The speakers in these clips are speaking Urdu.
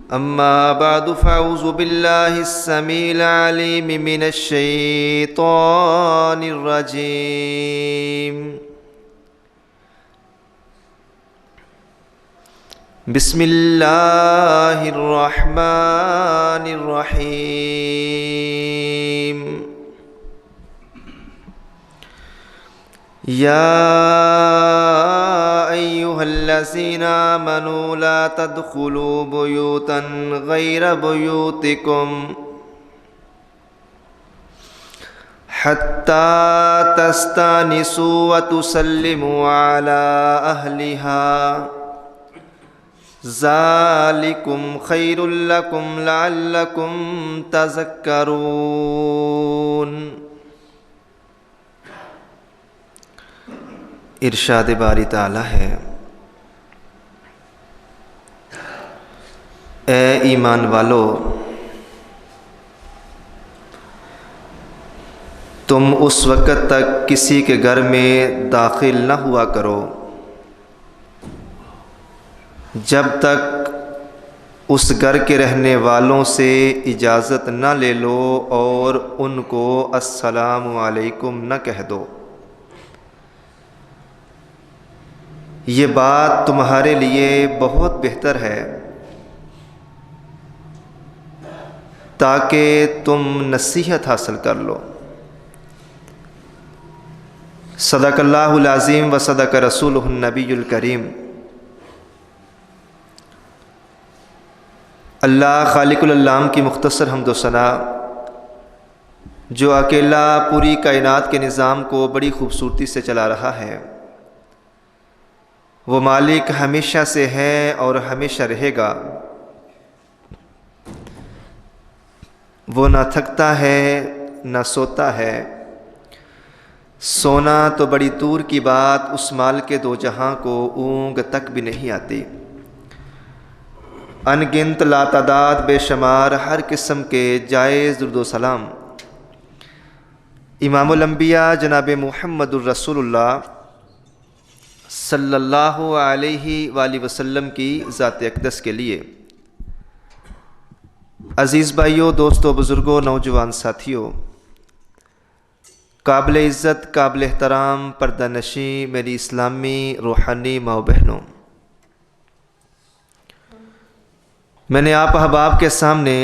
أما بعد فأعوذ بالله السميع العليم من الشيطان الرجيم. بسم الله الرحمن الرحيم. يا أيها الذين آمنوا لا تدخلوا بيوتا غير بيوتكم حتى تستأنسوا وتسلموا على أهلها ذلكم خير لكم لعلكم تذكرون. ارشاد باری تعالی ہے، اے ایمان والو، تم اس وقت تک کسی کے گھر میں داخل نہ ہوا کرو جب تک اس گھر کے رہنے والوں سے اجازت نہ لے لو اور ان کو السلام علیکم نہ کہہ دو۔ یہ بات تمہارے لیے بہت بہتر ہے تاکہ تم نصیحت حاصل کر لو۔ صدق اللہ العظیم و صدق رسولہ النبی الکریم۔ اللہ خالق العالم کی مختصر حمد و ثنا، جو اکیلا پوری کائنات کے نظام کو بڑی خوبصورتی سے چلا رہا ہے، وہ مالک ہمیشہ سے ہے اور ہمیشہ رہے گا۔ وہ نہ تھکتا ہے نہ سوتا ہے، سونا تو بڑی دور کی بات، اس مالک دو جہاں کو اونگ تک بھی نہیں آتی۔ ان گنت لاتعداد بے شمار ہر قسم کے جائز درود و سلام امام الانبیاء جناب محمد الرسول اللہ صلی اللہ علیہ وآلہ وسلم کی ذات اقدس کے لیے۔ عزیز بھائیوں، دوستوں، بزرگوں، نوجوان ساتھیوں، قابل عزت، قابل احترام پردہ نشیں میری اسلامی روحانی ماں بہنوں، میں نے آپ احباب کے سامنے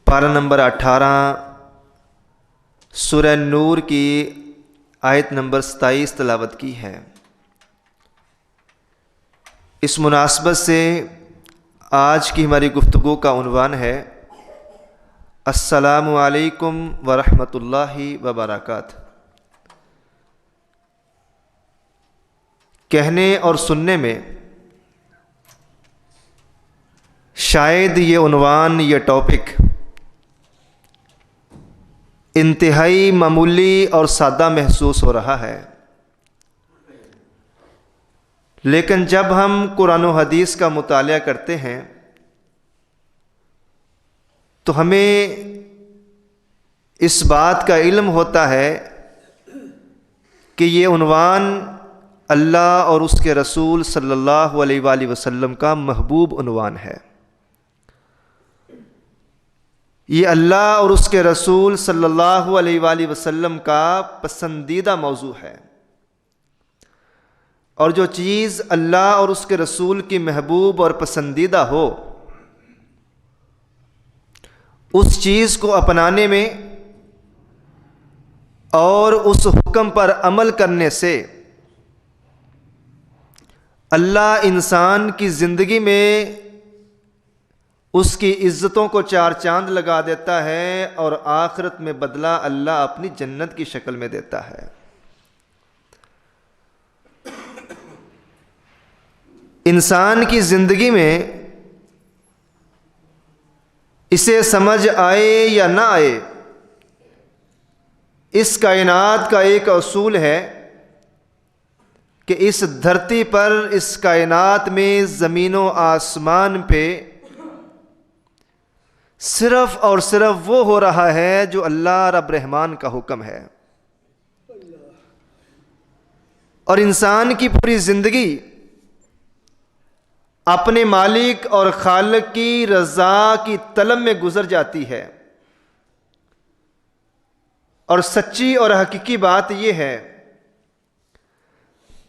پارہ نمبر 18 سورہ نور کی آیت نمبر 27 تلاوت کی ہے۔ اس مناسبت سے آج کی ہماری گفتگو کا عنوان ہے السلام علیکم ورحمۃ اللہ وبرکاتہ۔ کہنے اور سننے میں شاید یہ عنوان، یہ ٹاپک انتہائی معمولی اور سادہ محسوس ہو رہا ہے، لیکن جب ہم قرآن و حدیث کا مطالعہ کرتے ہیں تو ہمیں اس بات کا علم ہوتا ہے کہ یہ عنوان اللہ اور اس کے رسول صلی اللہ علیہ وآلہ وسلم کا محبوب عنوان ہے۔ یہ اللہ اور اس کے رسول صلی اللہ علیہ وآلہ وسلم کا پسندیدہ موضوع ہے، اور جو چیز اللہ اور اس کے رسول کی محبوب اور پسندیدہ ہو، اس چیز کو اپنانے میں اور اس حکم پر عمل کرنے سے اللہ انسان کی زندگی میں اس کی عزتوں کو چار چاند لگا دیتا ہے، اور آخرت میں بدلہ اللہ اپنی جنت کی شکل میں دیتا ہے۔ انسان کی زندگی میں اسے سمجھ آئے یا نہ آئے، اس کائنات کا ایک اصول ہے کہ اس دھرتی پر، اس کائنات میں، زمین و آسمان پہ صرف اور صرف وہ ہو رہا ہے جو اللہ رب رحمان کا حکم ہے، اور انسان کی پوری زندگی اپنے مالک اور خالق کی رضا کی طلب میں گزر جاتی ہے. اور سچی اور حقیقی بات یہ ہے،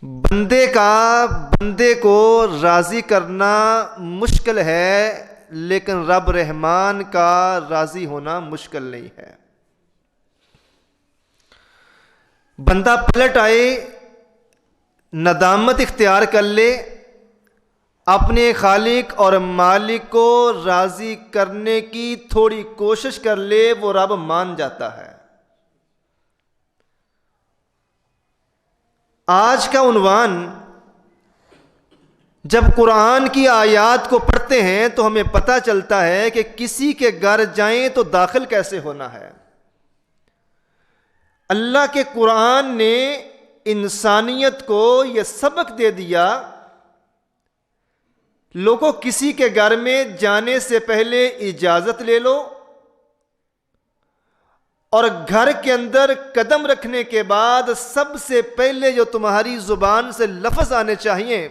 بندے کو راضی کرنا مشکل ہے، لیکن رب رحمان کا راضی ہونا مشکل نہیں ہے. بندہ پلٹ آئے، ندامت اختیار کر لے، اپنے خالق اور مالک کو راضی کرنے کی تھوڑی کوشش کر لے، وہ رب مان جاتا ہے. آج کا عنوان، جب قرآن کی آیات کو پڑھتے ہیں تو ہمیں پتہ چلتا ہے کہ کسی کے گھر جائیں تو داخل کیسے ہونا ہے. اللہ کے قرآن نے انسانیت کو یہ سبق دے دیا، لوگوں کسی کے گھر میں جانے سے پہلے اجازت لے لو، اور گھر کے اندر قدم رکھنے کے بعد سب سے پہلے جو تمہاری زبان سے لفظ آنے چاہیے،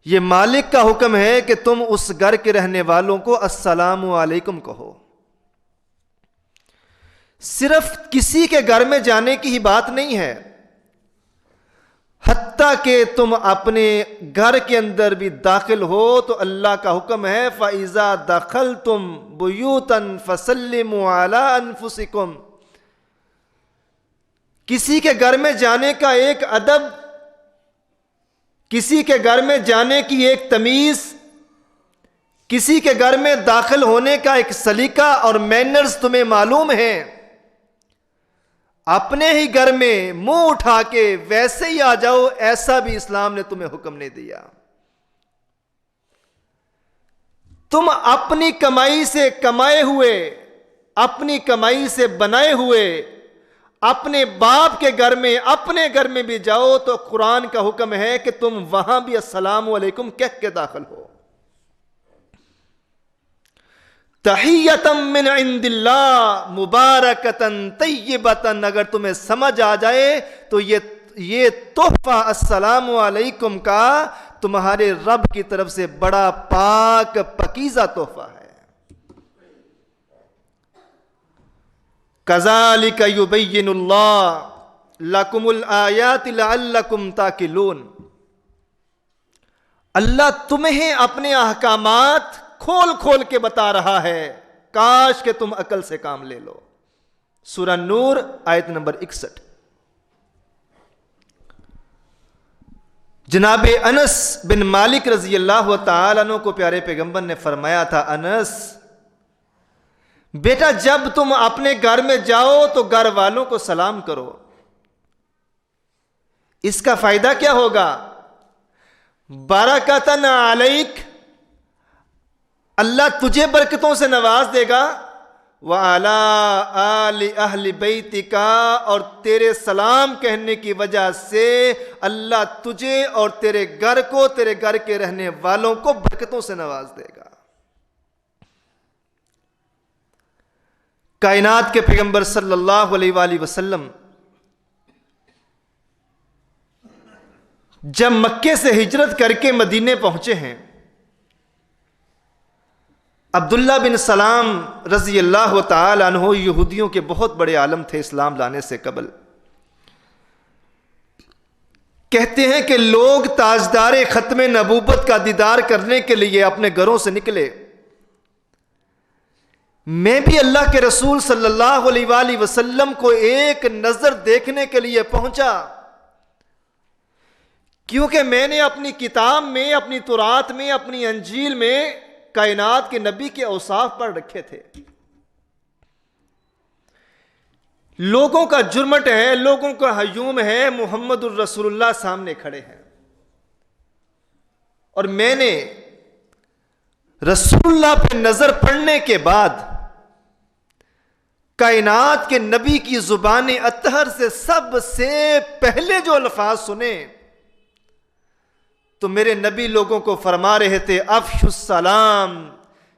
یہ مالک کا حکم ہے کہ تم اس گھر کے رہنے والوں کو السلام علیکم کہو. صرف کسی کے گھر میں جانے کی ہی بات نہیں ہے، حتیٰ کہ تم اپنے گھر کے اندر بھی داخل ہو تو اللہ کا حکم ہے فَإِذَا دَخَلْتُمْ بُيُوتًا فَسَلِّمُوا عَلَىٰ أَنفُسِكُمْ. کسی کے گھر میں جانے کا ایک ادب، کسی کے گھر میں جانے کی ایک تمیز، کسی کے گھر میں داخل ہونے کا ایک سلیقہ اور مینرز تمہیں معلوم ہیں. اپنے ہی گھر میں منہ اٹھا کے ویسے ہی آ جاؤ، ایسا بھی اسلام نے تمہیں حکم نہیں دیا. تم اپنی کمائی سے کمائے ہوئے، اپنی کمائی سے بنائے ہوئے اپنے باپ کے گھر میں، اپنے گھر میں بھی جاؤ تو قرآن کا حکم ہے کہ تم وہاں بھی السلام علیکم کہہ کے داخل ہو. تحیۃ من عند اللہ مبارکۃ طیبۃ. اگر تمہیں سمجھ آ جائے تو یہ تحفہ السلام علیکم کا تمہارے رب کی طرف سے بڑا پاک پاکیزہ تحفہ ہے. کذالک یبین اللہ لکم الآیات لعلکم تعقلون. اللہ تمہیں اپنے احکامات کھول کھول کے بتا رہا ہے، کاش کہ تم عقل سے کام لے لو. سورہ نور آیت نمبر 61. جناب انس بن مالک رضی اللہ تعالیٰ عنہ کو پیارے پیغمبر نے فرمایا تھا، انس بیٹا جب تم اپنے گھر میں جاؤ تو گھر والوں کو سلام کرو. اس کا فائدہ کیا ہوگا؟ برکتن علیک، اللہ تجھے برکتوں سے نواز دے گا. وَعَلَىٰ آلِ أَهْلِ بَيْتِكَ، اور تیرے سلام کہنے کی وجہ سے اللہ تجھے اور تیرے گھر کو، تیرے گھر کے رہنے والوں کو برکتوں سے نواز دے گا. کائنات کے پیغمبر صلی اللہ علیہ وآلہ وسلم جب مکے سے ہجرت کر کے مدینے پہنچے ہیں، عبداللہ بن سلام رضی اللہ تعالی عنہ یہودیوں کے بہت بڑے عالم تھے اسلام لانے سے قبل. کہتے ہیں کہ لوگ تاجدار ختم نبوت کا دیدار کرنے کے لیے اپنے گھروں سے نکلے. میں بھی اللہ کے رسول صلی اللہ علیہ وآلہ وسلم کو ایک نظر دیکھنے کے لیے پہنچا، کیونکہ میں نے اپنی کتاب میں، اپنی تورات میں، اپنی انجیل میں کائنات کے نبی کے اوصاف پڑھ رکھے تھے. لوگوں کا جرمٹ ہے، لوگوں کا ہجوم ہے، محمد الرسول اللہ سامنے کھڑے ہیں، اور میں نے رسول اللہ پہ نظر پڑنے کے بعد کائنات کے نبی کی زبان اطہر سے سب سے پہلے جو الفاظ سنے تو میرے نبی لوگوں کو فرما رہے تھے، افشوا السلام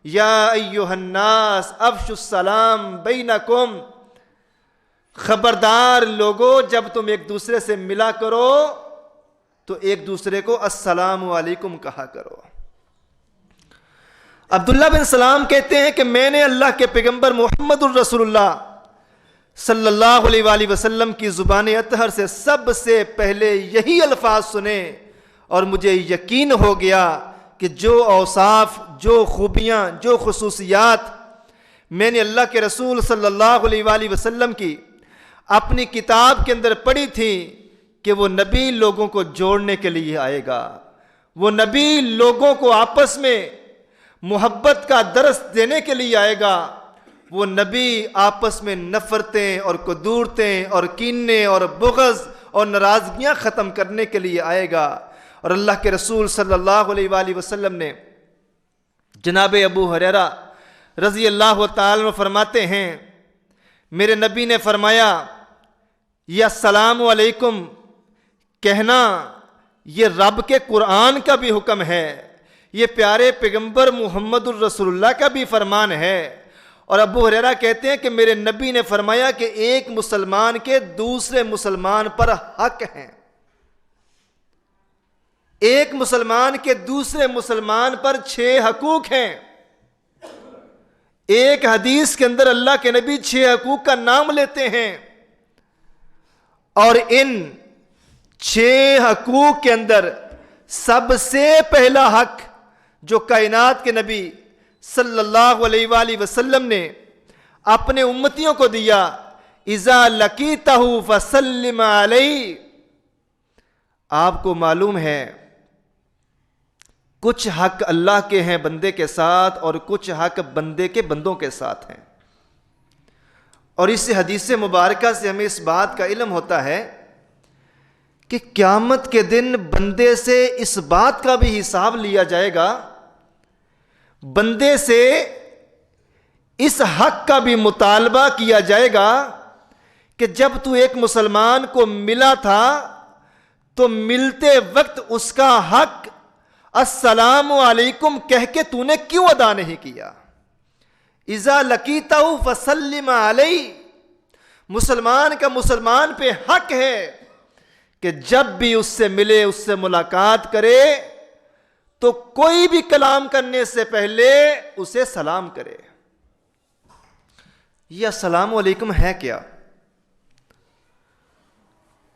یا ایھا الناس افشوا السلام بینکم. خبردار لوگو، جب تم ایک دوسرے سے ملا کرو تو ایک دوسرے کو السلام علیکم کہا کرو۔ عبداللہ بن سلام کہتے ہیں کہ میں نے اللہ کے پیغمبر محمد الرسول اللہ صلی اللہ علیہ وآلہ وسلم کی زبان اطہر سے سب سے پہلے یہی الفاظ سنے اور مجھے یقین ہو گیا کہ جو اوصاف، جو خوبیاں، جو خصوصیات میں نے اللہ کے رسول صلی اللہ علیہ وآلہ وسلم کی اپنی کتاب کے اندر پڑھی تھی کہ وہ نبی لوگوں کو جوڑنے کے لیے آئے گا، وہ نبی لوگوں کو آپس میں محبت کا درس دینے کے لیے آئے گا، وہ نبی آپس میں نفرتیں اور کدورتیں اور کینے اور بغض اور ناراضگیاں ختم کرنے کے لیے آئے گا۔ اور اللہ کے رسول صلی اللہ علیہ وآلہ وسلم نے جناب ابو ہریرہ رضی اللہ تعالیٰ عنہ فرماتے ہیں میرے نبی نے فرمایا یہ السلام علیکم کہنا یہ رب کے قرآن کا بھی حکم ہے، یہ پیارے پیغمبر محمد الرسول اللہ کا بھی فرمان ہے۔ اور ابو ہریرہ کہتے ہیں کہ میرے نبی نے فرمایا کہ ایک مسلمان کے دوسرے مسلمان پر حق ہیں، ایک مسلمان کے دوسرے مسلمان پر 6 حقوق ہیں۔ ایک حدیث کے اندر اللہ کے نبی 6 حقوق کا نام لیتے ہیں، اور ان 6 حقوق کے اندر سب سے پہلا حق جو کائنات کے نبی صلی اللہ علیہ وآلہ وسلم نے اپنے امتیوں کو دیا، اذا لقیتہ فسلم علیہ۔ آپ کو معلوم ہے کچھ حق اللہ کے ہیں بندے کے ساتھ اور کچھ حق بندے کے بندوں کے ساتھ ہیں، اور اس حدیث مبارکہ سے ہمیں اس بات کا علم ہوتا ہے کہ قیامت کے دن بندے سے اس بات کا بھی حساب لیا جائے گا، بندے سے اس حق کا بھی مطالبہ کیا جائے گا کہ جب تو ایک مسلمان کو ملا تھا تو ملتے وقت اس کا حق السلام علیکم کہہ کے تو نے کیوں ادا نہیں کیا؟ اذا لقیتہ فسلم علیہ، مسلمان کا مسلمان پہ حق ہے کہ جب بھی اس سے ملے، اس سے ملاقات کرے تو کوئی بھی کلام کرنے سے پہلے اسے سلام کرے۔ یہ السلام علیکم ہے کیا؟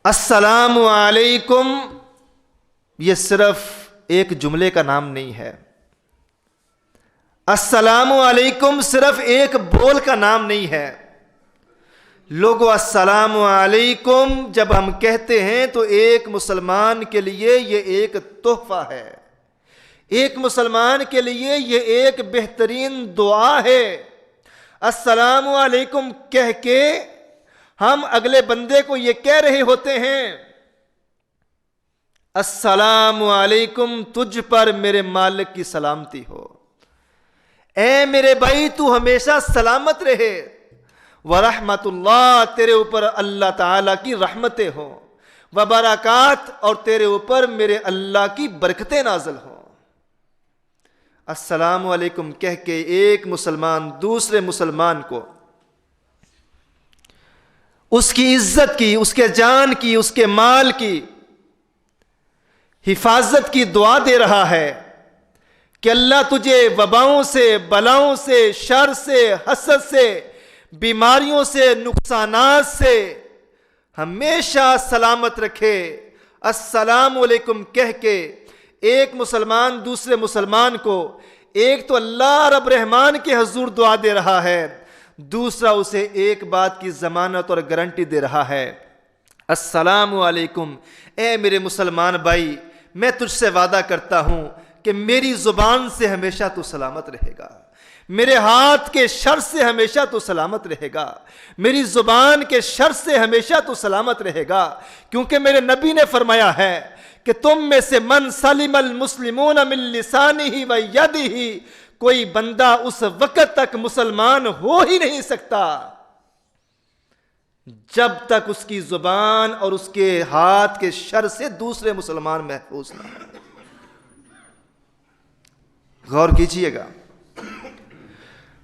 السلام علیکم یہ صرف ایک جملے کا نام نہیں ہے، السلام علیکم صرف ایک بول کا نام نہیں ہے۔ لوگو السلام علیکم جب ہم کہتے ہیں تو ایک مسلمان کے لیے یہ ایک تحفہ ہے، ایک مسلمان کے لیے یہ ایک بہترین دعا ہے۔ السلام علیکم کہہ کے ہم اگلے بندے کو یہ کہہ رہے ہوتے ہیں السلام علیکم تجھ پر میرے مالک کی سلامتی ہو، اے میرے بھائی تو ہمیشہ سلامت رہے، ورحمت اللہ تیرے اوپر اللہ تعالیٰ کی رحمتیں ہوں، وبرکات اور تیرے اوپر میرے اللہ کی برکتیں نازل ہوں۔ السلام علیکم کہہ کے ایک مسلمان دوسرے مسلمان کو اس کی عزت کی، اس کے جان کی، اس کے مال کی حفاظت کی دعا دے رہا ہے کہ اللہ تجھے وباؤں سے، بلاؤں سے، شر سے، حسد سے، بیماریوں سے، نقصانات سے ہمیشہ سلامت رکھے۔ السلام علیکم کہہ کے ایک مسلمان دوسرے مسلمان کو ایک تو اللہ رب رحمان کے حضور دعا دے رہا ہے، دوسرا اسے ایک بات کی ضمانت اور گارنٹی دے رہا ہے، السلام علیکم اے میرے مسلمان بھائی، میں تجھ سے وعدہ کرتا ہوں کہ میری زبان سے ہمیشہ تو سلامت رہے گا، میرے ہاتھ کے شر سے ہمیشہ تو سلامت رہے گا، میری زبان کے شر سے ہمیشہ تو سلامت رہے گا، کیونکہ میرے نبی نے فرمایا ہے کہ تم میں سے من سلم المسلمون من لسانہ و یدہ، کوئی بندہ اس وقت تک مسلمان ہو ہی نہیں سکتا جب تک اس کی زبان اور اس کے ہاتھ کے شر سے دوسرے مسلمان محفوظ نہ ہو۔ غور کیجئے گا،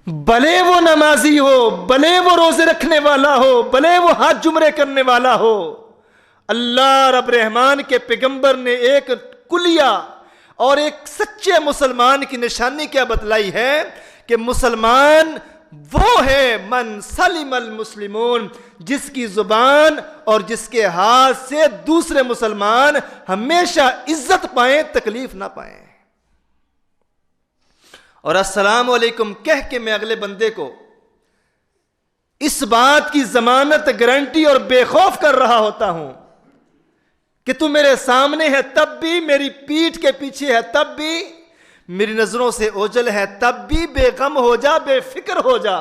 بھلے وہ نمازی ہو، بھلے وہ روزے رکھنے والا ہو، بھلے وہ حج عمرے کرنے والا ہو، اللہ رب رحمان کے پیغمبر نے ایک کلیہ اور ایک سچے مسلمان کی نشانی کیا بتلائی ہے کہ مسلمان وہ ہے من سلم المسلمون، جس کی زبان اور جس کے ہاتھ سے دوسرے مسلمان ہمیشہ عزت پائیں، تکلیف نہ پائیں۔ اور السلام علیکم کہہ کے میں اگلے بندے کو اس بات کی ضمانت، گارنٹی اور بے خوف کر رہا ہوتا ہوں کہ تو میرے سامنے ہے تب بھی، میری پیٹھ کے پیچھے ہے تب بھی، میری نظروں سے اوجھل ہے تب بھی، بے غم ہو جا، بے فکر ہو جا،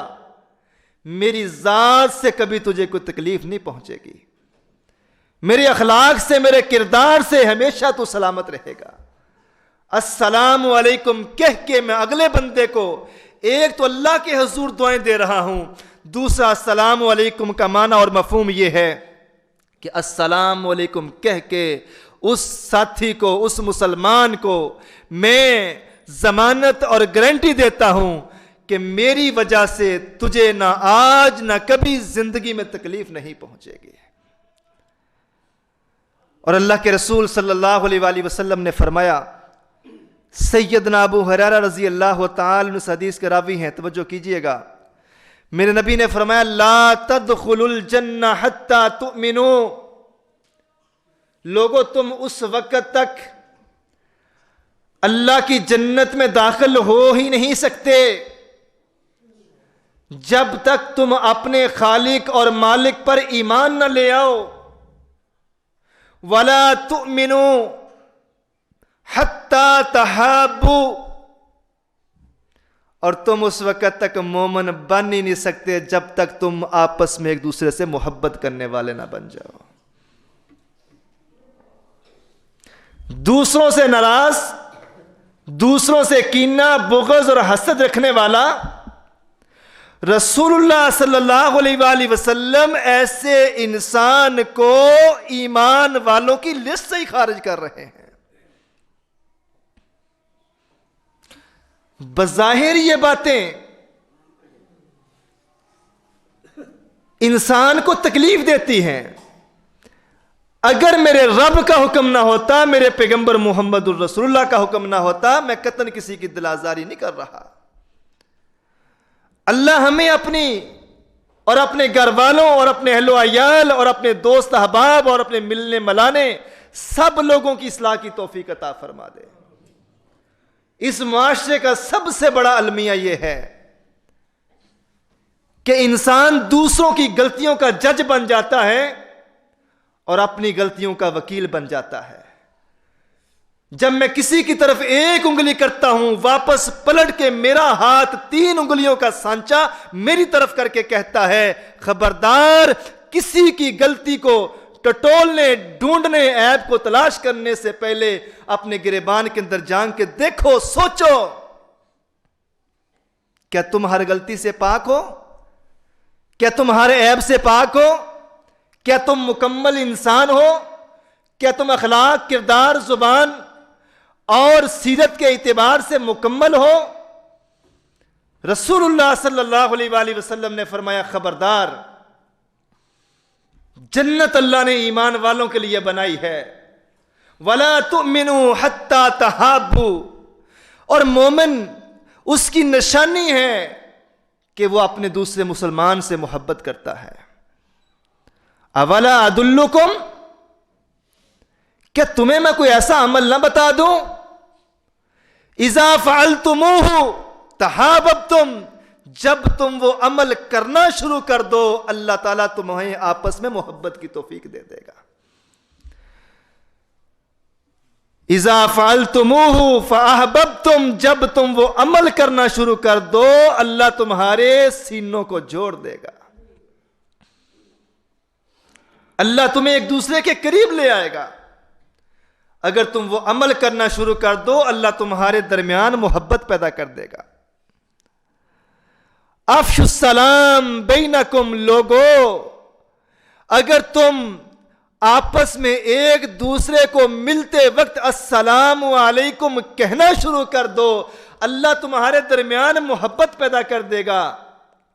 میری ذات سے کبھی تجھے کوئی تکلیف نہیں پہنچے گی، میرے اخلاق سے، میرے کردار سے ہمیشہ تو سلامت رہے گا۔ السلام علیکم کہہ کے میں اگلے بندے کو ایک تو اللہ کے حضور دعائیں دے رہا ہوں، دوسرا السلام علیکم کا معنی اور مفہوم یہ ہے کہ السلام علیکم کہہ کے اس ساتھی کو، اس مسلمان کو میں ضمانت اور گارنٹی دیتا ہوں کہ میری وجہ سے تجھے نہ آج نہ کبھی زندگی میں تکلیف نہیں پہنچے گی۔ اور اللہ کے رسول صلی اللہ علیہ وآلہ وسلم نے فرمایا، سیدنا ابو ہریرہ رضی اللہ تعالی عنہ اس حدیث کے راوی ہیں، توجہ کیجئے گا، میرے نبی نے فرمایا لا تدخلوا الجنہ حتی تؤمنوا، لوگو تم اس وقت تک اللہ کی جنت میں داخل ہو ہی نہیں سکتے جب تک تم اپنے خالق اور مالک پر ایمان نہ لے آؤ، وَلَا تُؤْمِنُوا حَتَّى تَحَابُّوا، اور تم اس وقت تک مومن بن ہی نہیں سکتے جب تک تم آپس میں ایک دوسرے سے محبت کرنے والے نہ بن جاؤ۔ دوسروں سے ناراض، دوسروں سے کینہ، بغض اور حسد رکھنے والا رسول اللہ صلی اللہ علیہ وآلہ وسلم ایسے انسان کو ایمان والوں کی لسٹ سے ہی خارج کر رہے ہیں۔ بظاہر یہ باتیں انسان کو تکلیف دیتی ہیں، اگر میرے رب کا حکم نہ ہوتا، میرے پیغمبر محمد الرسول اللہ کا حکم نہ ہوتا، میں قطعاً کسی کی دل آزاری نہیں کر رہا۔ اللہ ہمیں اپنی اور اپنے گھر والوں اور اپنے اہل و عیال اور اپنے دوست احباب اور اپنے ملنے ملانے سب لوگوں کی اصلاح کی توفیق عطا فرما دے۔ اس معاشرے کا سب سے بڑا المیہ یہ ہے کہ انسان دوسروں کی غلطیوں کا جج بن جاتا ہے اور اپنی غلطیوں کا وکیل بن جاتا ہے۔ جب میں کسی کی طرف ایک انگلی کرتا ہوں، واپس پلٹ کے میرا ہاتھ 3 انگلیوں کا سانچہ میری طرف کر کے کہتا ہے خبردار، کسی کی غلطی کو ٹٹولنے، ڈھونڈنے، عیب کو تلاش کرنے سے پہلے اپنے گریبان کے اندر جان کے دیکھو، سوچو، کیا تم ہر غلطی سے پاک ہو؟ کیا تم ہر عیب سے پاک ہو؟ کیا تم مکمل انسان ہو؟ کیا تم اخلاق، کردار، زبان اور سیرت کے اعتبار سے مکمل ہو؟ رسول اللہ صلی اللہ علیہ وآلہ وسلم نے فرمایا خبردار، جنت اللہ نے ایمان والوں کے لیے بنائی ہے، وَلَا تُؤْمِنُوا حَتَّى تَحَابُّوا، اور مومن اس کی نشانی ہے کہ وہ اپنے دوسرے مسلمان سے محبت کرتا ہے۔ اولا ادلکم، کیا تمہیں میں کوئی ایسا عمل نہ بتا دوں؟ اذا فعلتموہ تحاببتم، جب تم وہ عمل کرنا شروع کر دو اللہ تعالیٰ تمہیں آپس میں محبت کی توفیق دے دے گا۔ اذا فعلتموہ فاحببتم، جب تم وہ عمل کرنا شروع کر دو اللہ تمہارے سینوں کو جوڑ دے گا، اللہ تمہیں ایک دوسرے کے قریب لے آئے گا۔ اگر تم وہ عمل کرنا شروع کر دو اللہ تمہارے درمیان محبت پیدا کر دے گا۔ افشوا السلام بینکم، لوگو اگر تم آپس میں ایک دوسرے کو ملتے وقت السلام علیکم کہنا شروع کر دو اللہ تمہارے درمیان محبت پیدا کر دے گا،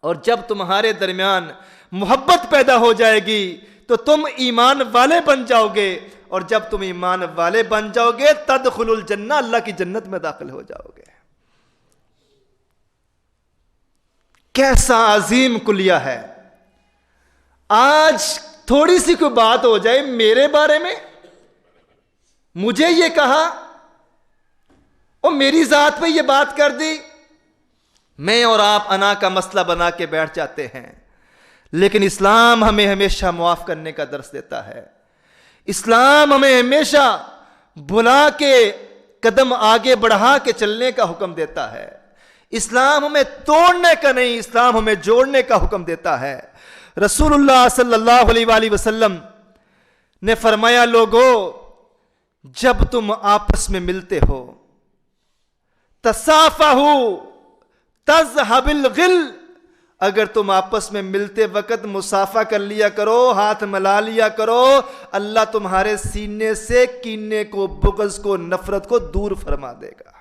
اور جب تمہارے درمیان محبت پیدا ہو جائے گی تو تم ایمان والے بن جاؤ گے، اور جب تم ایمان والے بن جاؤ گے تدخلوا الجنہ، اللہ کی جنت میں داخل ہو جاؤ گے۔ کیسا عظیم کلیہ ہے۔ آج تھوڑی سی کوئی بات ہو جائے میرے بارے میں، مجھے یہ کہا اور میری ذات پہ یہ بات کر دی، میں اور آپ انا کا مسئلہ بنا کے بیٹھ جاتے ہیں۔ لیکن اسلام ہمیں ہمیشہ معاف کرنے کا درس دیتا ہے۔ اسلام ہمیں ہمیشہ بلا کے قدم آگے بڑھا کے چلنے کا حکم دیتا ہے۔ اسلام ہمیں توڑنے کا نہیں، اسلام ہمیں جوڑنے کا حکم دیتا ہے۔ رسول اللہ صلی اللہ علیہ وآلہ وسلم نے فرمایا، لوگو جب تم آپس میں ملتے ہو تصافحوا تذهب الغل، اگر تم آپس میں ملتے وقت مصافحہ کر لیا کرو، ہاتھ ملا لیا کرو، اللہ تمہارے سینے سے کینے کو، بغض کو، نفرت کو دور فرما دے گا۔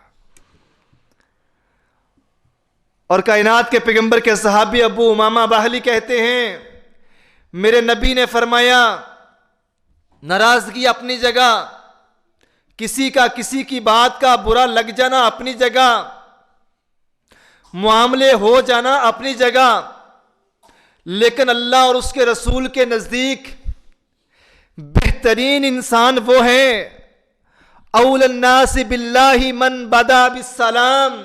اور کائنات کے پیغمبر کے صحابی ابو امامہ باہلی کہتے ہیں، میرے نبی نے فرمایا ناراضگی اپنی جگہ، کسی کا کسی کی بات کا برا لگ جانا اپنی جگہ، معاملے ہو جانا اپنی جگہ، لیکن اللہ اور اس کے رسول کے نزدیک بہترین انسان وہ ہیں، اول الناس باللہ من بدا بالسلام،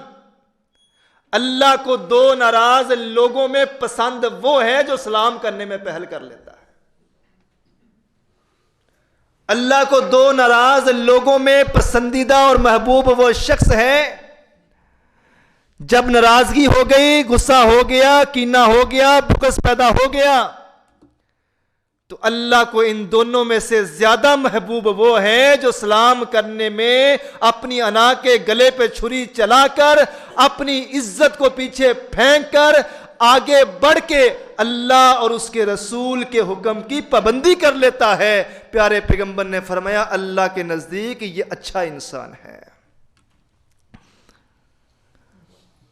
اللہ کو دو ناراض لوگوں میں پسند وہ ہے جو سلام کرنے میں پہل کر لیتا ہے۔ اللہ کو دو ناراض لوگوں میں پسندیدہ اور محبوب وہ شخص ہے، جب ناراضگی ہو گئی، غصہ ہو گیا، کینہ ہو گیا، بغض پیدا ہو گیا، تو اللہ کو ان دونوں میں سے زیادہ محبوب وہ ہے جو سلام کرنے میں اپنی انا کے گلے پہ چھری چلا کر، اپنی عزت کو پیچھے پھینک کر آگے بڑھ کے اللہ اور اس کے رسول کے حکم کی پابندی کر لیتا ہے۔ پیارے پیغمبر نے فرمایا اللہ کے نزدیک یہ اچھا انسان ہے۔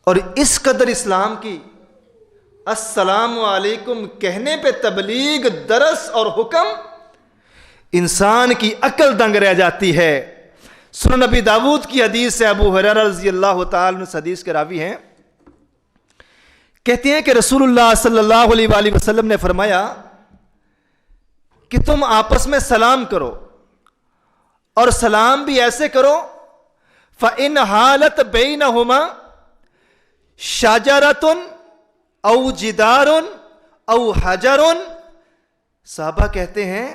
اور اس قدر اسلام کی السلام علیکم کہنے پہ تبلیغ، درس اور حکم انسان کی عقل دنگ رہ جاتی ہے۔ سنن نبی داود کی حدیث سے ابو ہریرہ رضی اللہ تعالی عنہ حدیث کے راوی ہیں، کہتے ہیں کہ رسول اللہ صلی اللہ علیہ وآلہ وسلم نے فرمایا کہ تم آپس میں سلام کرو، اور سلام بھی ایسے کرو فَإِنْ حَالَتْ بَيْنَهُمَا شَجَرَةٌ او جدار او حجر۔ صحابہ کہتے ہیں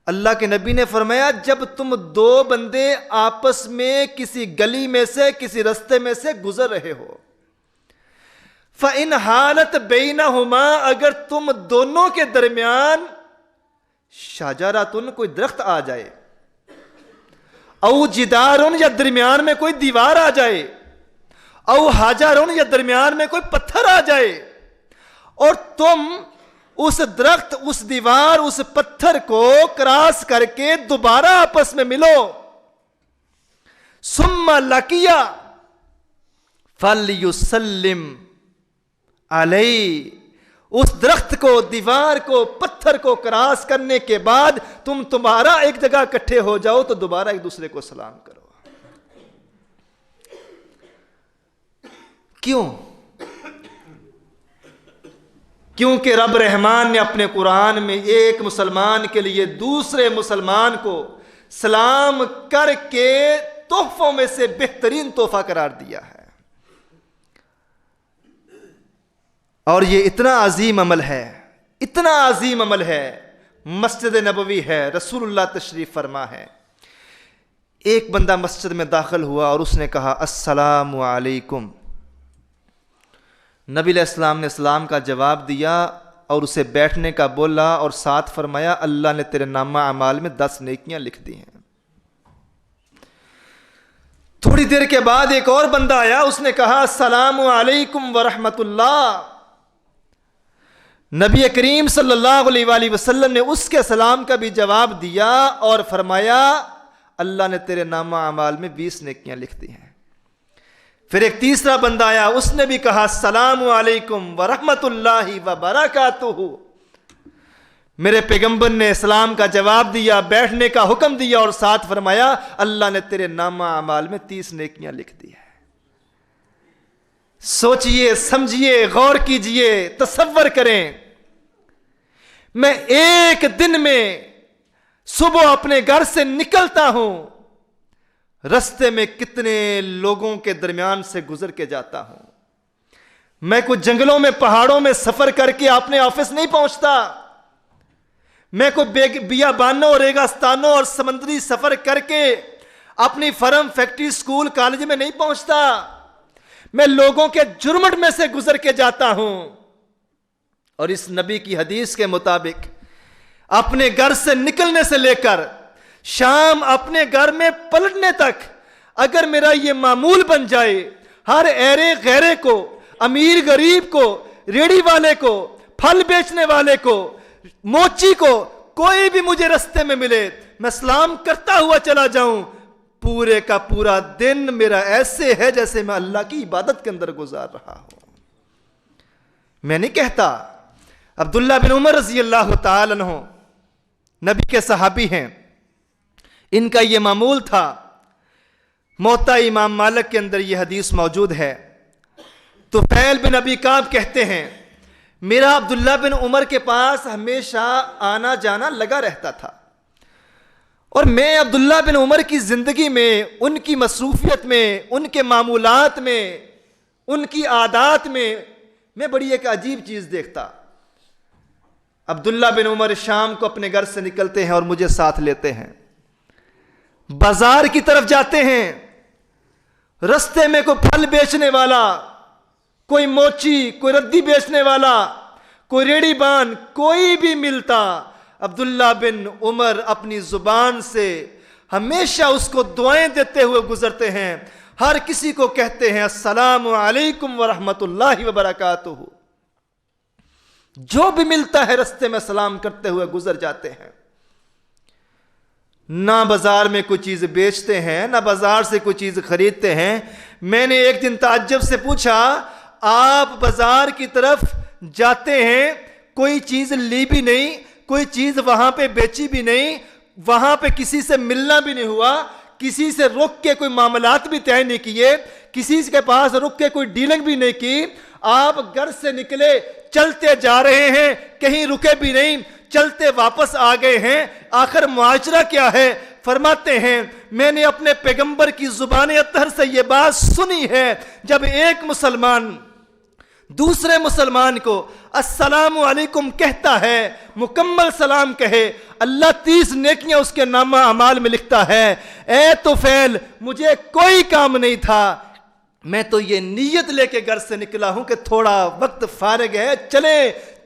اللہ کے نبی نے فرمایا جب تم دو بندے آپس میں کسی گلی میں سے، کسی رستے میں سے گزر رہے ہو، فَإِنْ حَالَتْ بَيْنَهُمَا، اگر تم دونوں کے درمیان شجرۃ کوئی درخت آ جائے، او جدار یا درمیان میں کوئی دیوار آ جائے، او حجر یا درمیان میں کوئی پتھر آ جائے، اور تم اس درخت، اس دیوار، اس پتھر کو کراس کر کے دوبارہ آپس میں ملو، ثم لقیا فلیسلم علیہ، اس درخت کو، دیوار کو، پتھر کو کراس کرنے کے بعد تم دوبارہ ایک جگہ اکٹھے ہو جاؤ تو دوبارہ ایک دوسرے کو سلام کرو۔ کیوں؟ کیونکہ رب رحمان نے اپنے قرآن میں ایک مسلمان کے لیے دوسرے مسلمان کو سلام کر کے تحفوں میں سے بہترین تحفہ قرار دیا ہے۔ اور یہ اتنا عظیم عمل ہے، اتنا عظیم عمل ہے، مسجد نبوی ہے، رسول اللہ تشریف فرما ہے۔ ایک بندہ مسجد میں داخل ہوا اور اس نے کہا السلام علیکم، نبی علیہ السلام نے اسلام کا جواب دیا اور اسے بیٹھنے کا بولا، اور ساتھ فرمایا اللہ نے تیرے نامہ اعمال میں 10 نیکیاں لکھ دی ہیں۔ تھوڑی دیر کے بعد ایک اور بندہ آیا، اس نے کہا السلام علیکم ورحمۃ اللہ، نبی کریم صلی اللہ علیہ وآلہ وسلم نے اس کے سلام کا بھی جواب دیا اور فرمایا اللہ نے تیرے نامہ اعمال میں 20 نیکیاں لکھ دی ہیں۔ پھر ایک تیسرا بندہ آیا، اس نے بھی کہا السلام علیکم ورحمۃ اللہ وبرکاتہ، میرے پیغمبر نے اسلام کا جواب دیا، بیٹھنے کا حکم دیا اور ساتھ فرمایا اللہ نے تیرے نامہ اعمال میں 30 نیکیاں لکھ دی ہے۔ سوچئے، سمجھئے، غور کیجئے، تصور کریں، میں ایک دن میں صبح اپنے گھر سے نکلتا ہوں، رستے میں کتنے لوگوں کے درمیان سے گزر کے جاتا ہوں۔ میں کچھ جنگلوں میں، پہاڑوں میں سفر کر کے اپنے آفس نہیں پہنچتا، میں کوئی بیابانوں اور ریگستانوں اور سمندری سفر کر کے اپنی فرم، فیکٹری، سکول، کالج میں نہیں پہنچتا، میں لوگوں کے جرمٹ میں سے گزر کے جاتا ہوں۔ اور اس نبی کی حدیث کے مطابق اپنے گھر سے نکلنے سے لے کر شام اپنے گھر میں پلٹنے تک اگر میرا یہ معمول بن جائے، ہر ایرے غیرے کو، امیر غریب کو، ریڑھی والے کو، پھل بیچنے والے کو، موچی کو، کوئی بھی مجھے رستے میں ملے، میں سلام کرتا ہوا چلا جاؤں، پورے کا پورا دن میرا ایسے ہے جیسے میں اللہ کی عبادت کے اندر گزار رہا ہوں۔ میں نہیں کہتا، عبداللہ بن عمر رضی اللہ تعالی عنہ نبی کے صحابی ہیں، ان کا یہ معمول تھا۔ موطا امام مالک کے اندر یہ حدیث موجود ہے۔ طفیل بن ابی کعب کہتے ہیں میرا عبداللہ بن عمر کے پاس ہمیشہ آنا جانا لگا رہتا تھا، اور میں عبداللہ بن عمر کی زندگی میں، ان کی مصروفیت میں، ان کے معمولات میں، ان کی عادات میں بڑی ایک عجیب چیز دیکھتا۔ عبداللہ بن عمر شام کو اپنے گھر سے نکلتے ہیں اور مجھے ساتھ لیتے ہیں، بازار کی طرف جاتے ہیں، رستے میں کوئی پھل بیچنے والا، کوئی موچی، کوئی ردی بیچنے والا، کوئی ریڑھی بان، کوئی بھی ملتا، عبداللہ بن عمر اپنی زبان سے ہمیشہ اس کو دعائیں دیتے ہوئے گزرتے ہیں، ہر کسی کو کہتے ہیں السلام علیکم ورحمۃ اللہ وبرکاتہ، جو بھی ملتا ہے رستے میں سلام کرتے ہوئے گزر جاتے ہیں۔ نہ بازار میں کوئی چیز بیچتے ہیں، نہ بازار سے کوئی چیز خریدتے ہیں۔ میں نے ایک دن تعجب سے پوچھا آپ بازار کی طرف جاتے ہیں، کوئی چیز لی بھی نہیں، کوئی چیز وہاں پہ بیچی بھی نہیں، وہاں پہ کسی سے ملنا بھی نہیں ہوا، کسی سے رک کے کوئی معاملات بھی طے نہیں کیے، کسی کے پاس رک کے کوئی ڈیلنگ بھی نہیں کی، آپ گھر سے نکلے، چلتے جا رہے ہیں، کہیں رکے بھی نہیں، چلتے واپس آ گئے ہیں، آخر معاشرہ کیا ہے؟ فرماتے ہیں میں نے اپنے پیغمبر کی زبان اطہر سے یہ بات سنی ہے، جب ایک مسلمان دوسرے مسلمان کو السلام علیکم کہتا ہے، مکمل سلام کہے، اللہ 30 نیکیاں اس کے نامہ اعمال میں لکھتا ہے۔ اے طفیل، مجھے کوئی کام نہیں تھا، میں تو یہ نیت لے کے گھر سے نکلا ہوں کہ تھوڑا وقت فارغ ہے،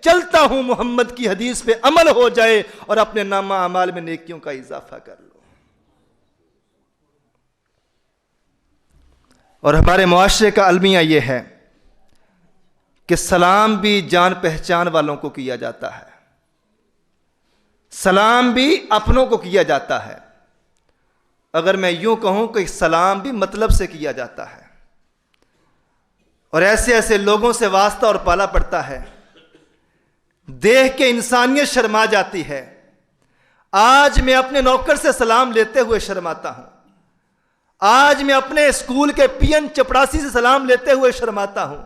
چلتا ہوں، محمد کی حدیث پہ عمل ہو جائے اور اپنے نامہ اعمال میں نیکیوں کا اضافہ کر لو۔ اور ہمارے معاشرے کا المیہ یہ ہے کہ سلام بھی جان پہچان والوں کو کیا جاتا ہے، سلام بھی اپنوں کو کیا جاتا ہے، اگر میں یوں کہوں کہ سلام بھی مطلب سے کیا جاتا ہے، اور ایسے ایسے لوگوں سے واسطہ اور پالا پڑتا ہے، دیکھ کے انسانیت شرما جاتی ہے۔ آج میں اپنے نوکر سے سلام لیتے ہوئے شرماتا ہوں، آج میں اپنے اسکول کے پی این چپڑاسی سے سلام لیتے ہوئے شرماتا ہوں،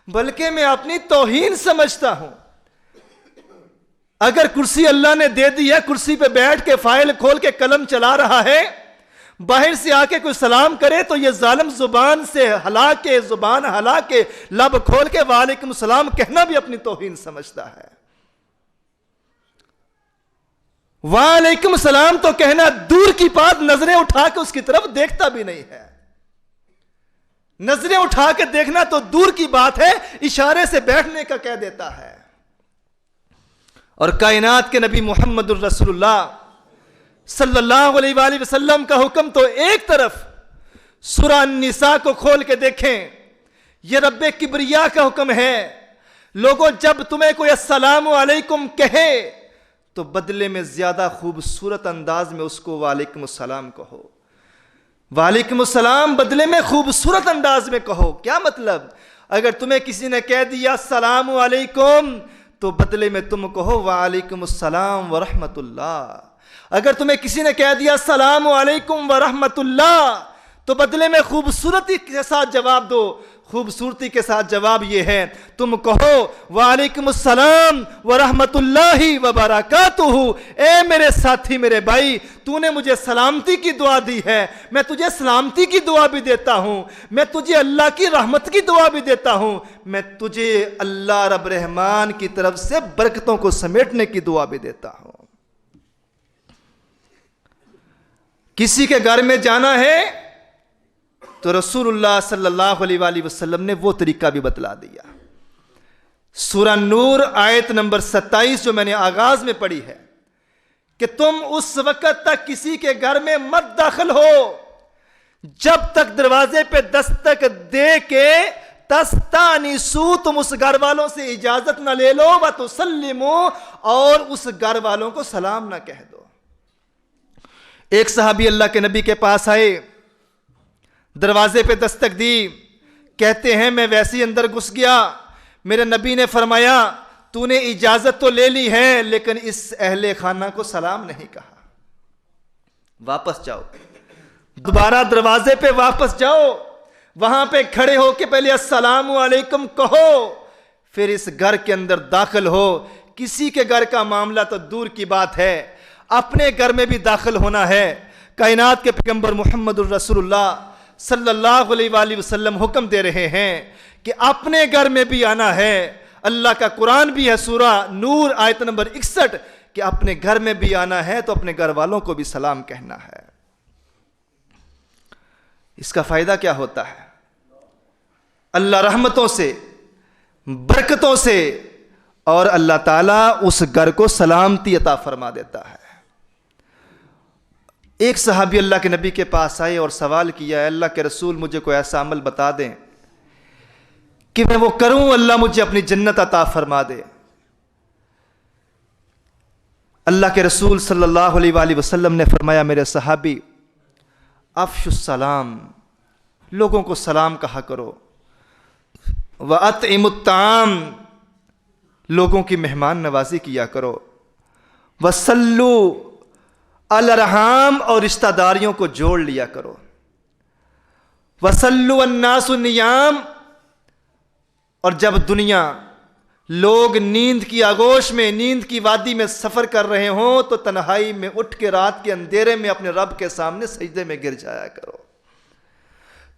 بلکہ میں اپنی توہین سمجھتا ہوں۔ اگر کرسی اللہ نے دے دی ہے، کرسی پہ بیٹھ کے فائل کھول کے قلم چلا رہا ہے، باہر سے آ کے کوئی سلام کرے تو یہ ظالم زبان سے زبان ہلا کے لب کھول کے وعلیکم السلام کہنا بھی اپنی توہین سمجھتا ہے۔ وعلیکم السلام تو کہنا دور کی بات، نظریں اٹھا کے اس کی طرف دیکھتا بھی نہیں ہے۔ نظریں اٹھا کے دیکھنا تو دور کی بات ہے، اشارے سے بیٹھنے کا کہہ دیتا ہے۔ اور کائنات کے نبی محمد الرسول اللہ صلی اللہ علیہ وآلہ وسلم کا حکم تو ایک طرف، سورہ النساء کو کھول کے دیکھیں، یہ رب کبریا کا حکم ہے۔ لوگوں، جب تمہیں کوئی السلام علیکم کہے تو بدلے میں زیادہ خوبصورت انداز میں اس کو وعلیکم السلام کہو، وعلیکم السلام بدلے میں خوبصورت انداز میں کہو۔ کیا مطلب؟ اگر تمہیں کسی نے کہہ دیا السلام علیکم تو بدلے میں تم کہو وعلیکم السلام ورحمۃ اللہ۔ اگر تمہیں کسی نے کہہ دیا السلام علیکم ورحمۃ اللہ تو بدلے میں خوبصورتی کے ساتھ جواب دو۔ خوبصورتی کے ساتھ جواب یہ ہے، تم کہو وعلیکم السلام ورحمۃ اللہ وبرکاتہ۔ اے میرے ساتھی، میرے بھائی، تو نے مجھے سلامتی کی دعا دی ہے، میں تجھے سلامتی کی دعا بھی دیتا ہوں، میں تجھے اللہ کی رحمت کی دعا بھی دیتا ہوں، میں تجھے اللہ رب رحمان کی طرف سے برکتوں کو سمیٹنے کی دعا بھی دیتا ہوں۔ کسی کے گھر میں جانا ہے تو رسول اللہ صلی اللہ علیہ وآلہ وسلم نے وہ طریقہ بھی بتلا دیا۔ سورہ نور آیت نمبر 27 جو میں نے آغاز میں پڑھی ہے کہ تم اس وقت تک کسی کے گھر میں مت داخل ہو جب تک دروازے پہ دستک دے کے تستانسو، تم اس گھر والوں سے اجازت نہ لے لو، وتسلمو، اور اس گھر والوں کو سلام نہ کہہ دو۔ ایک صحابی اللہ کے نبی کے پاس آئے، دروازے پہ دستک دی، کہتے ہیں میں ویسے ہی اندر گھس گیا، میرے نبی نے فرمایا تو نے اجازت تو لے لی ہے لیکن اس اہل خانہ کو سلام نہیں کہا، واپس جاؤ، دوبارہ دروازے پہ واپس جاؤ، وہاں پہ کھڑے ہو کے پہلے السلام علیکم کہو، پھر اس گھر کے اندر داخل ہو۔ کسی کے گھر کا معاملہ تو دور کی بات ہے، اپنے گھر میں بھی داخل ہونا ہے۔ کائنات کے پیغمبر محمد الرسول اللہ صلی اللہ علیہ وآلہ وسلم حکم دے رہے ہیں کہ اپنے گھر میں بھی آنا ہے۔ اللہ کا قرآن بھی ہے سورہ نور آیت نمبر 61 کہ اپنے گھر میں بھی آنا ہے تو اپنے گھر والوں کو بھی سلام کہنا ہے۔ اس کا فائدہ کیا ہوتا ہے؟ اللہ رحمتوں سے، برکتوں سے، اور اللہ تعالیٰ اس گھر کو سلامتی عطا فرما دیتا ہے۔ ایک صحابی اللہ کے نبی کے پاس آئے اور سوال کیا، اے اللہ کے رسول مجھے کوئی ایسا عمل بتا دیں کہ میں وہ کروں، اللہ مجھے اپنی جنت عطا فرما دے۔ اللہ کے رسول صلی اللہ علیہ وآلہ وسلم نے فرمایا، میرے صحابی افشوا السلام، لوگوں کو سلام کہا کرو، وَأَطْعِمُوا الطَّعَامَ، لوگوں کی مہمان نوازی کیا کرو، وَصَلُّوا الرحام، اور رشتہ داریوں کو جوڑ لیا کرو، وَصَلُّوا النَّاسُ النِّيَامَ، اور جب دنیا لوگ نیند کی آغوش میں، نیند کی وادی میں سفر کر رہے ہوں تو تنہائی میں اٹھ کے رات کے اندھیرے میں اپنے رب کے سامنے سجدے میں گر جایا کرو۔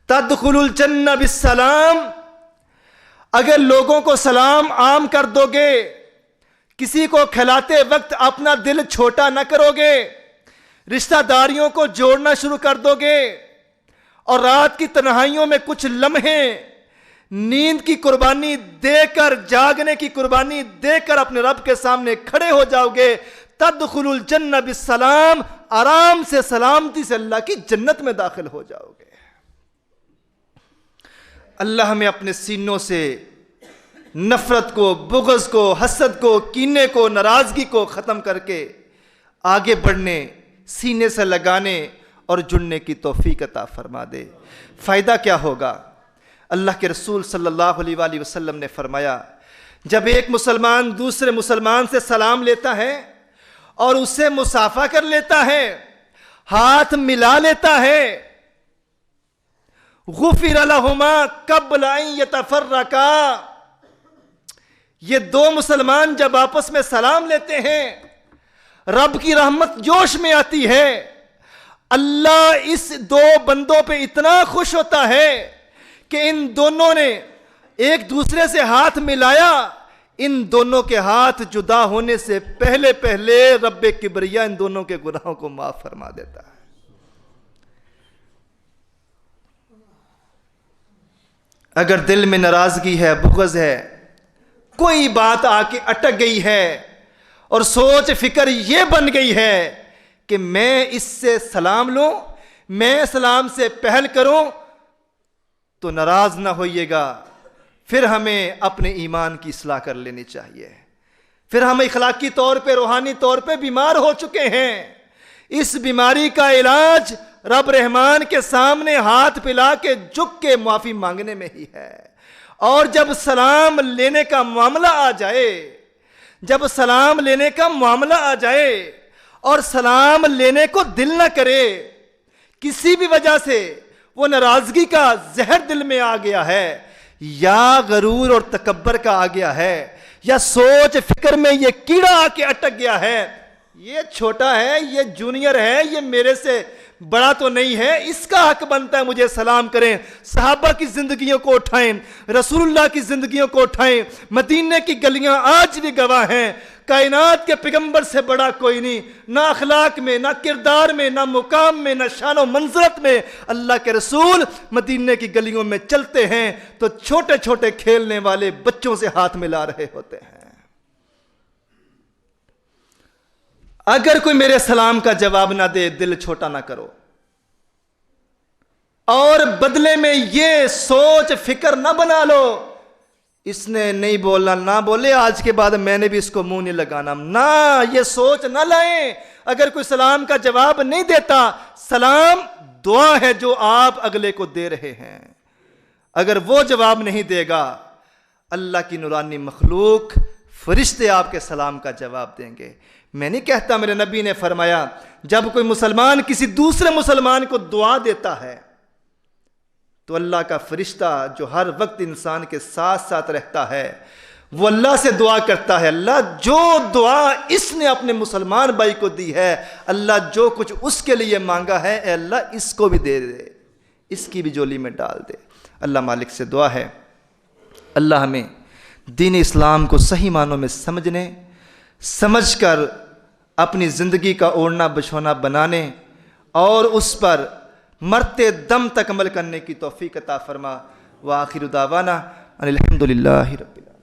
تدخل الجنہ بالسلام، اگر لوگوں کو سلام عام کر دو گے، کسی کو کھلاتے وقت اپنا دل چھوٹا نہ کرو گے، رشتہ داریوں کو جوڑنا شروع کر دو گے، اور رات کی تنہائیوں میں کچھ لمحے نیند کی قربانی دے کر، جاگنے کی قربانی دے کر اپنے رب کے سامنے کھڑے ہو جاؤ گے، تدخل الجنہ بالسلام، آرام سے، سلامتی سے اللہ کی جنت میں داخل ہو جاؤ گے۔ اللہ ہمیں اپنے سینوں سے نفرت کو، بغض کو، حسد کو، کینے کو، ناراضگی کو ختم کر کے آگے بڑھنے، سینے سے لگانے اور جڑنے کی توفیق عطا فرما دے۔ فائدہ کیا ہوگا؟ اللہ کے رسول صلی اللہ علیہ وآلہ وسلم نے فرمایا، جب ایک مسلمان دوسرے مسلمان سے سلام لیتا ہے اور اسے مصافحہ کر لیتا ہے، ہاتھ ملا لیتا ہے، غفر لہما قبل ان یتفرقا، یہ دو مسلمان جب آپس میں سلام لیتے ہیں رب کی رحمت جوش میں آتی ہے، اللہ اس دو بندوں پہ اتنا خوش ہوتا ہے کہ ان دونوں نے ایک دوسرے سے ہاتھ ملایا، ان دونوں کے ہاتھ جدا ہونے سے پہلے پہلے رب کبریا ان دونوں کے گناہوں کو معاف فرما دیتا ہے۔ اگر دل میں ناراضگی ہے، بغض ہے، کوئی بات آ کے اٹک گئی ہے اور سوچ فکر یہ بن گئی ہے کہ میں اس سے سلام لوں، میں سلام سے پہل کروں، تو ناراض نہ ہوئیے گا، پھر ہمیں اپنے ایمان کی اصلاح کر لینی چاہیے۔ پھر ہم اخلاقی طور پہ، روحانی طور پہ بیمار ہو چکے ہیں، اس بیماری کا علاج رب رحمان کے سامنے ہاتھ پھیلا کے جھک کے معافی مانگنے میں ہی ہے۔ اور جب سلام لینے کا معاملہ آ جائے، جب سلام لینے کا معاملہ آ جائے اور سلام لینے کو دل نہ کرے، کسی بھی وجہ سے وہ ناراضگی کا زہر دل میں آ گیا ہے، یا غرور اور تکبر کا آ گیا ہے، یا سوچ فکر میں یہ کیڑا آ کے اٹک گیا ہے، یہ چھوٹا ہے، یہ جونیئر ہے، یہ میرے سے بڑا تو نہیں ہے، اس کا حق بنتا ہے مجھے سلام کریں۔ صحابہ کی زندگیوں کو اٹھائیں، رسول اللہ کی زندگیوں کو اٹھائیں، مدینے کی گلیاں آج بھی گواہ ہیں، کائنات کے پیغمبر سے بڑا کوئی نہیں، نہ اخلاق میں، نہ کردار میں، نہ مقام میں، نہ شان و منزلت میں۔ اللہ کے رسول مدینے کی گلیوں میں چلتے ہیں تو چھوٹے چھوٹے کھیلنے والے بچوں سے ہاتھ ملا رہے ہوتے ہیں۔ اگر کوئی میرے سلام کا جواب نہ دے، دل چھوٹا نہ کرو، اور بدلے میں یہ سوچ فکر نہ بنا لو اس نے نہیں بولنا، نہ بولے، آج کے بعد میں نے بھی اس کو منہ نہیں لگانا، نہ یہ سوچ نہ لائیں۔ اگر کوئی سلام کا جواب نہیں دیتا، سلام دعا ہے جو آپ اگلے کو دے رہے ہیں، اگر وہ جواب نہیں دے گا، اللہ کی نورانی مخلوق فرشتے آپ کے سلام کا جواب دیں گے۔ میں نہیں کہتا، میرے نبی نے فرمایا جب کوئی مسلمان کسی دوسرے مسلمان کو دعا دیتا ہے تو اللہ کا فرشتہ جو ہر وقت انسان کے ساتھ ساتھ رہتا ہے وہ اللہ سے دعا کرتا ہے، اللہ جو دعا اس نے اپنے مسلمان بھائی کو دی ہے، اللہ جو کچھ اس کے لیے مانگا ہے، اے اللہ اس کو بھی دے دے، اس کی بھی جولی میں ڈال دے۔ اللہ مالک سے دعا ہے اللہ ہمیں دین اسلام کو صحیح معنوں میں سمجھنے، سمجھ کر اپنی زندگی کا اوڑھنا بچھونا بنانے اور اس پر مرتے دم تک عمل کرنے کی توفیق عطا فرما۔ وآخر دعوانا ان الحمد للہ رب العالمین۔